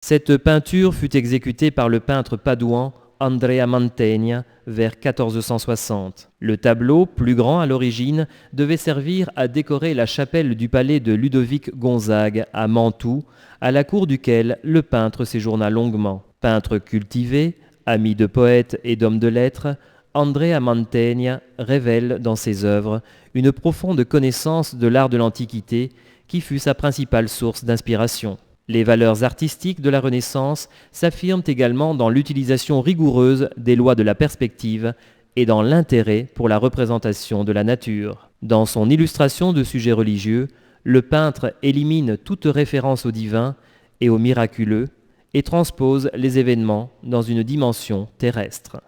Cette peinture fut exécutée par le peintre padouan Andrea Mantegna vers 1460. Le tableau, plus grand à l'origine, devait servir à décorer la chapelle du palais de Ludovic Gonzague à Mantoue, à la cour duquel le peintre séjourna longuement. Peintre cultivé, ami de poètes et d'hommes de lettres, Andrea Mantegna révèle dans ses œuvres une profonde connaissance de l'art de l'Antiquité qui fut sa principale source d'inspiration. Les valeurs artistiques de la Renaissance s'affirment également dans l'utilisation rigoureuse des lois de la perspective et dans l'intérêt pour la représentation de la nature. Dans son illustration de sujets religieux, le peintre élimine toute référence au divin et au miraculeux et transpose les événements dans une dimension terrestre.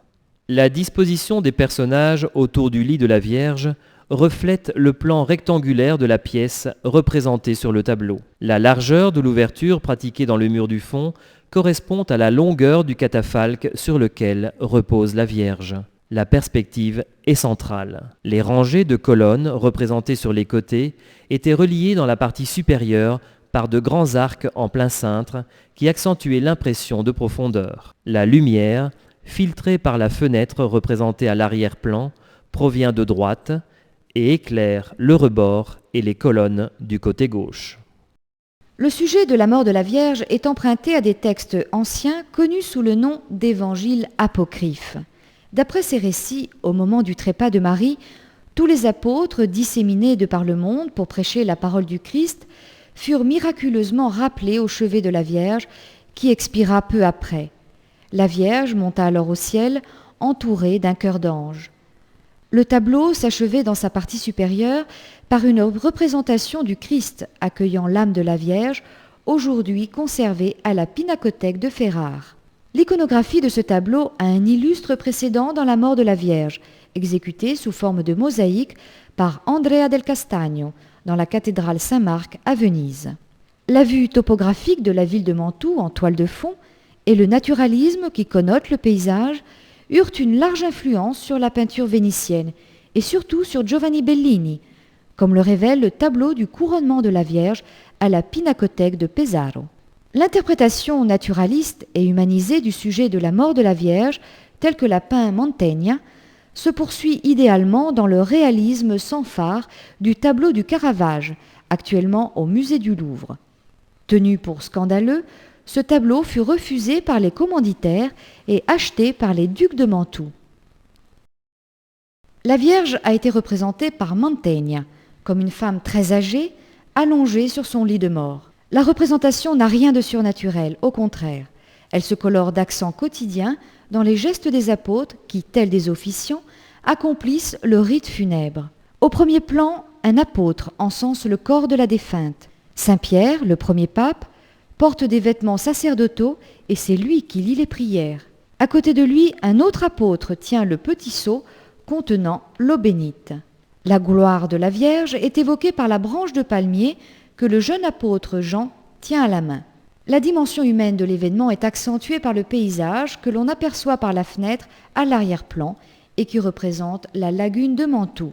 La disposition des personnages autour du lit de la Vierge reflète le plan rectangulaire de la pièce représentée sur le tableau. La largeur de l'ouverture pratiquée dans le mur du fond correspond à la longueur du catafalque sur lequel repose la Vierge. La perspective est centrale. Les rangées de colonnes représentées sur les côtés étaient reliées dans la partie supérieure par de grands arcs en plein cintre qui accentuaient l'impression de profondeur. La lumière, filtrée par la fenêtre représentée à l'arrière-plan, provient de droite et éclaire le rebord et les colonnes du côté gauche. Le sujet de la mort de la Vierge est emprunté à des textes anciens connus sous le nom d'évangiles apocryphes. D'après ces récits, au moment du trépas de Marie, tous les apôtres disséminés de par le monde pour prêcher la parole du Christ furent miraculeusement rappelés au chevet de la Vierge qui expira peu après. La Vierge monta alors au ciel, entourée d'un chœur d'anges. Le tableau s'achevait dans sa partie supérieure par une représentation du Christ accueillant l'âme de la Vierge, aujourd'hui conservée à la Pinacothèque de Ferrare. L'iconographie de ce tableau a un illustre précédent dans la mort de la Vierge, exécutée sous forme de mosaïque par Andrea del Castagno, dans la cathédrale Saint-Marc à Venise. La vue topographique de la ville de Mantoue en toile de fond et le naturalisme qui connote le paysage eurent une large influence sur la peinture vénitienne et surtout sur Giovanni Bellini, comme le révèle le tableau du couronnement de la Vierge à la Pinacothèque de Pesaro. L'interprétation naturaliste et humanisée du sujet de la mort de la Vierge, telle que la peint Mantegna, se poursuit idéalement dans le réalisme sans fard du tableau du Caravage, actuellement au musée du Louvre. Tenu pour scandaleux, ce tableau fut refusé par les commanditaires et acheté par les ducs de Mantoue. La Vierge a été représentée par Mantegna comme une femme très âgée, allongée sur son lit de mort. La représentation n'a rien de surnaturel, au contraire. Elle se colore d'accents quotidiens dans les gestes des apôtres qui, tels des officiants, accomplissent le rite funèbre. Au premier plan, un apôtre encense le corps de la défunte. Saint Pierre, le premier pape, porte des vêtements sacerdotaux et c'est lui qui lit les prières. À côté de lui, un autre apôtre tient le petit seau contenant l'eau bénite. La gloire de la Vierge est évoquée par la branche de palmier que le jeune apôtre Jean tient à la main. La dimension humaine de l'événement est accentuée par le paysage que l'on aperçoit par la fenêtre à l'arrière-plan et qui représente la lagune de Mantoue.